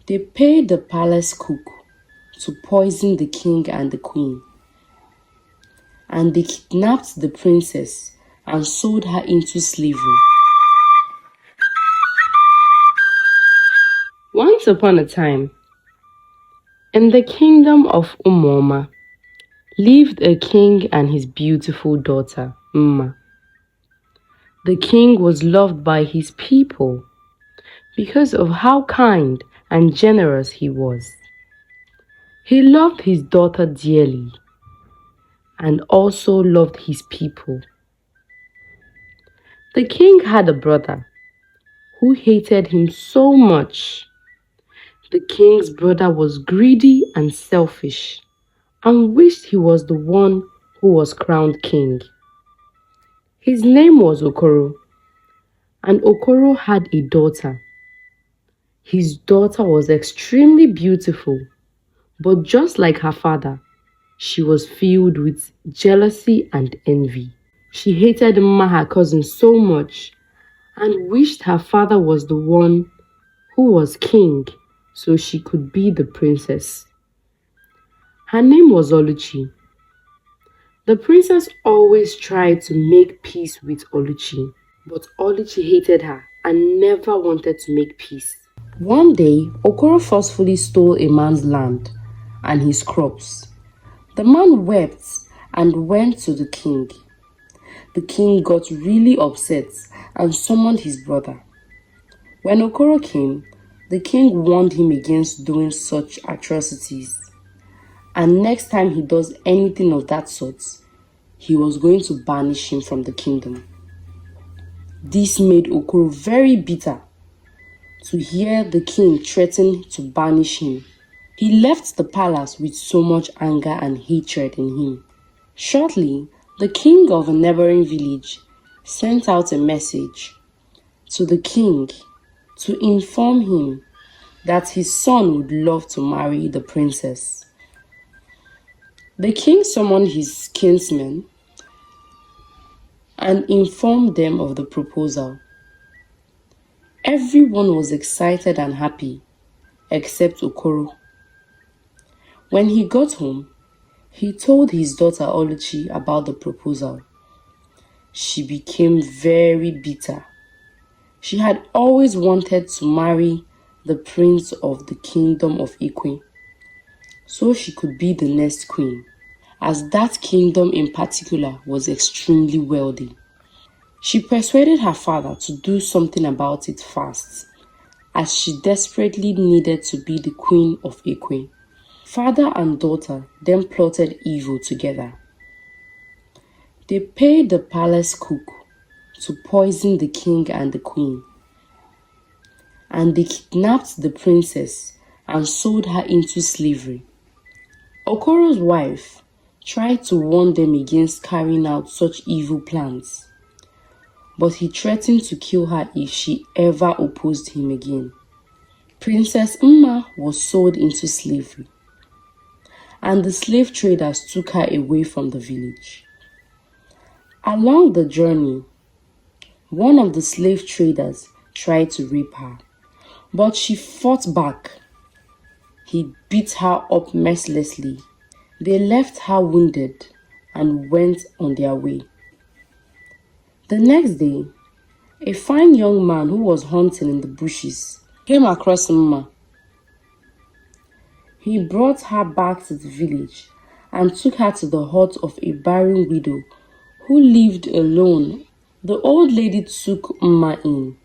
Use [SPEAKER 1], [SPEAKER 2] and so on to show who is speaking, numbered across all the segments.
[SPEAKER 1] They paid the palace cook to poison the king and the queen, and they kidnapped the princess and sold her into slavery. Once upon a time, in the kingdom of Umoma, lived a king and his beautiful daughter, Mma. The king was loved by his people because of how kind and generous he was. He loved his daughter dearly and also loved his people. The king had a brother who hated him so much. The king's brother was greedy and selfish and wished he was the one who was crowned king. His name was Okoro, and Okoro had a daughter. His daughter was extremely beautiful, but just like her father, she was filled with jealousy and envy. She hated Mma, her cousin, so much and wished her father was the one who was king so she could be the princess. Her name was Oluchi. The princess always tried to make peace with Oluchi, but Oluchi hated her and never wanted to make peace. One day, Okoro forcefully stole a man's land and his crops. The man wept and went to the king. The king got really upset and summoned his brother. When Okoro came, the king warned him against doing such atrocities. And next time he does anything of that sort, he was going to banish him from the kingdom. This made Okoro very bitter to hear the king threaten to banish him. He left the palace with so much anger and hatred in him. Shortly, the king of a neighboring village sent out a message to the king to inform him that his son would love to marry the princess. The king summoned his kinsmen and informed them of the proposal. Everyone was excited and happy except Okoro. When he got home, he told his daughter Oluchi about the proposal. She became very bitter. She had always wanted to marry the prince of the kingdom of Ikwe, so she could be the next queen, as that kingdom in particular was extremely wealthy. She persuaded her father to do something about it fast, as she desperately needed to be the queen of Ikwe. Father and daughter then plotted evil together. They paid the palace cook to poison the king and the queen, and they kidnapped the princess and sold her into slavery. Okoro's wife tried to warn them against carrying out such evil plans, but he threatened to kill her if she ever opposed him again. Princess Mma was sold into slavery, and the slave traders took her away from the village. Along the journey, one of the slave traders tried to rape her, but she fought back. He beat her up mercilessly. They left her wounded and went on their way. The next day, a fine young man who was hunting in the bushes came across Mma. He brought her back to the village and took her to the hut of a barren widow who lived alone. The old lady took Mma in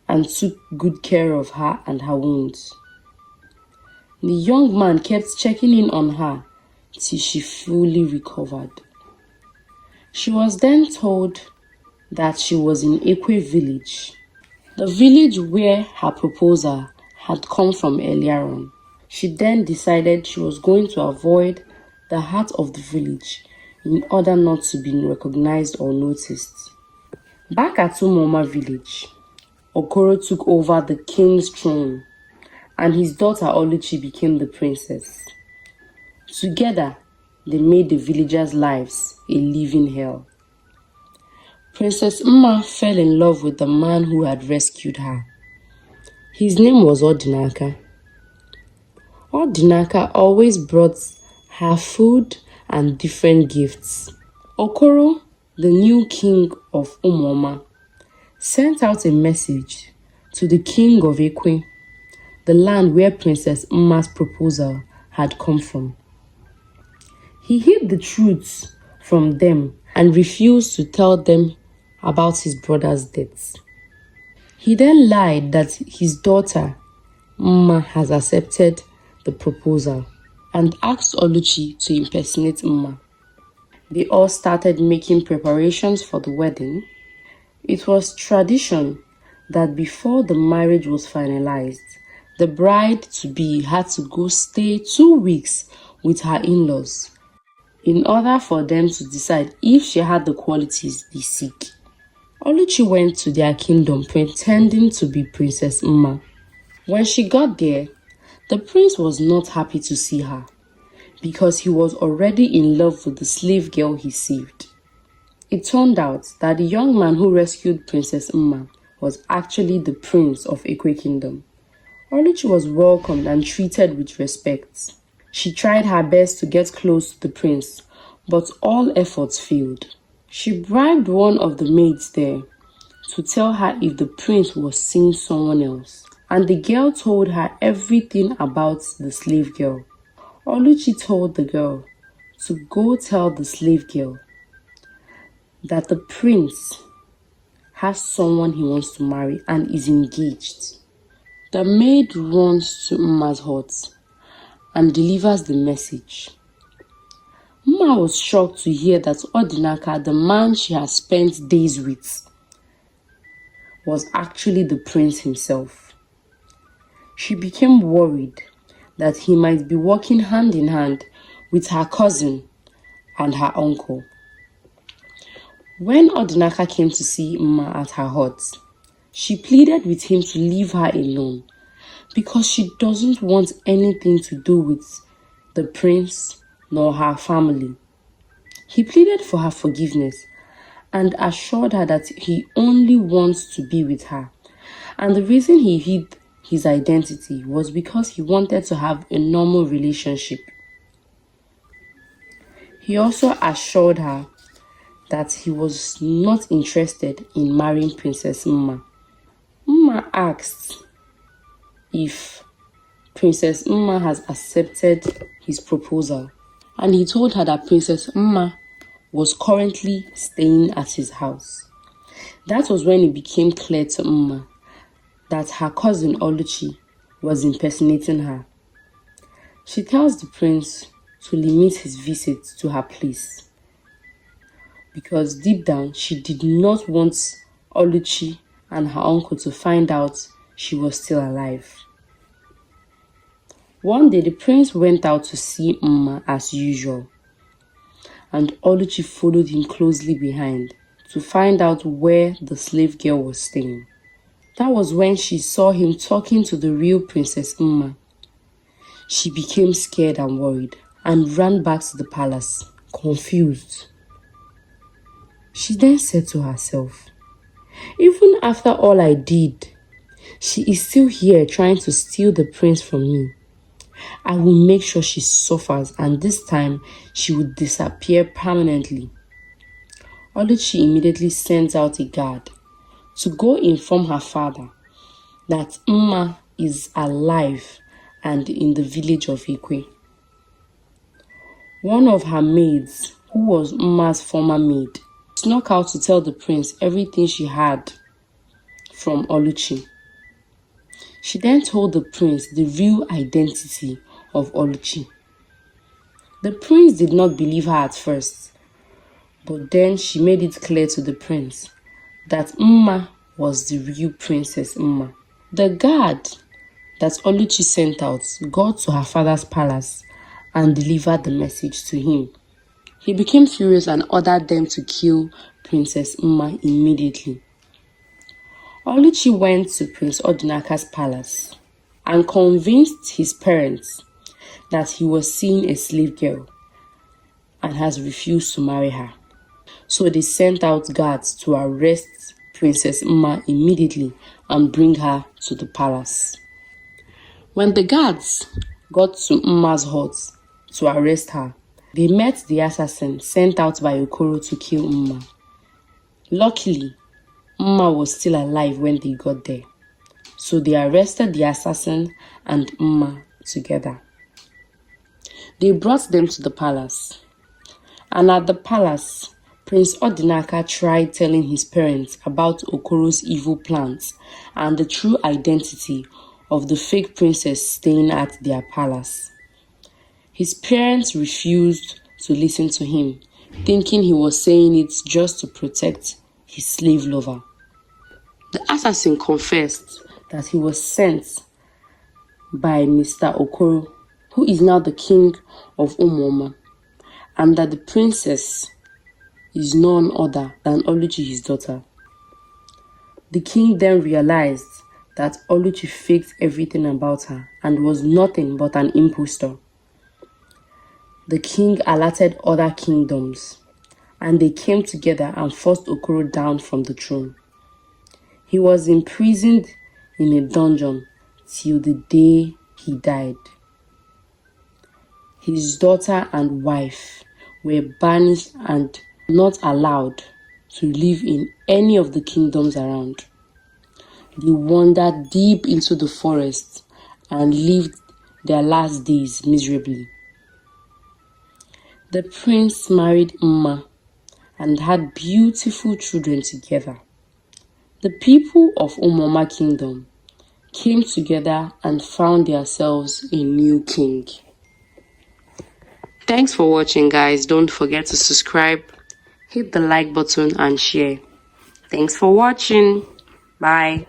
[SPEAKER 1] and took good care of her and her wounds. The young man kept checking in on her till she fully recovered. She was then told that she was in Ikwe village, the village where her proposal had come from earlier on. She then decided she was going to avoid the heart of the village in order not to be recognized or noticed. Back at Umoma village, Okoro took over the king's throne and his daughter Oluchi became the princess. Together, they made the villagers' lives a living hell. Princess Mma fell in love with the man who had rescued her. His name was Odinaka. Odinaka always brought her food and different gifts. Okoro, the new king of Umoma, sent out a message to the king of Ekwe, the land where Princess Mma's proposal had come from. He hid the truth from them and refused to tell them about his brother's death. He then lied that his daughter, Mma, has accepted the proposal and asked Oluchi to impersonate Mma. They all started making preparations for the wedding. It was tradition that before the marriage was finalized, the bride-to-be had to go stay 2 weeks with her in-laws in order for them to decide if she had the qualities they seek. Oluchi went to their kingdom pretending to be Princess Mma. When she got there, the prince was not happy to see her because he was already in love with the slave girl he saved. It turned out that the young man who rescued Princess Mma was actually the prince of Ekwe Kingdom. Oluchi was welcomed and treated with respect. She tried her best to get close to the prince, but all efforts failed. She bribed one of the maids there to tell her if the prince was seeing someone else, and the girl told her everything about the slave girl. Oluchi told the girl to go tell the slave girl that the prince has someone he wants to marry and is engaged. The maid runs to Mma's hut and delivers the message. Mma was shocked to hear that Odinaka, the man she had spent days with, was actually the prince himself. She became worried that he might be working hand in hand with her cousin and her uncle. When Odinaka came to see Mma at her hut, she pleaded with him to leave her alone because she doesn't want anything to do with the prince nor her family. He pleaded for her forgiveness and assured her that he only wants to be with her. And the reason he hid his identity was because he wanted to have a normal relationship. He also assured her that he was not interested in marrying Princess Mma. Mma asked if Princess Mma has accepted his proposal, and he told her that Princess Mma was currently staying at his house. That was when it became clear to Mma that her cousin Oluchi was impersonating her. She tells the prince to limit his visits to her place because deep down she did not want Oluchi and her uncle to find out she was still alive. One day the prince went out to see Mma as usual, and Oluchi followed him closely behind to find out where the slave girl was staying. That was when she saw him talking to the real Princess Mma. She became scared and worried and ran back to the palace, confused. She then said to herself, "Even after all I did, she is still here trying to steal the prince from me. I will make sure she suffers, and this time she will disappear permanently." Oluchi immediately sends out a guard to go inform her father that Mma is alive and in the village of Ekwe. One of her maids, who was Mma's former maid, snuck out to tell the prince everything she had from Oluchi. She then told the prince the real identity of Oluchi. The prince did not believe her at first, but then she made it clear to the prince that Mma was the real Princess Mma. The guard that Oluchi sent out got to her father's palace and delivered the message to him. He became furious and ordered them to kill Princess Mma immediately. Oluchi went to Prince Odinaka's palace and convinced his parents that he was seeing a slave girl and has refused to marry her. So they sent out guards to arrest Princess Mma immediately and bring her to the palace. When the guards got to Mma's hut to arrest her. They met the assassin sent out by Okoro to kill Mma. Luckily, Mma was still alive when they got there, so they arrested the assassin and Mma together. They brought them to the palace, and at the palace, Prince Odinaka tried telling his parents about Okoro's evil plans and the true identity of the fake princess staying at their palace. His parents refused to listen to him, thinking he was saying it just to protect his slave lover. The assassin confessed that he was sent by Mr. Okoro, who is now the king of Umoma, and that the princess is none other than Oluchi, his daughter. The king then realized that Oluchi faked everything about her and was nothing but an impostor. The king alerted other kingdoms, and they came together and forced Okoro down from the throne. He was imprisoned in a dungeon till the day he died. His daughter and wife were banished and not allowed to live in any of the kingdoms around. They wandered deep into the forest and lived their last days miserably. The prince married Mma and had beautiful children together. The people of Umoma Kingdom came together and found themselves a new king. Thanks for watching, guys. Don't forget to subscribe, hit the like button and share. Thanks for watching. Bye.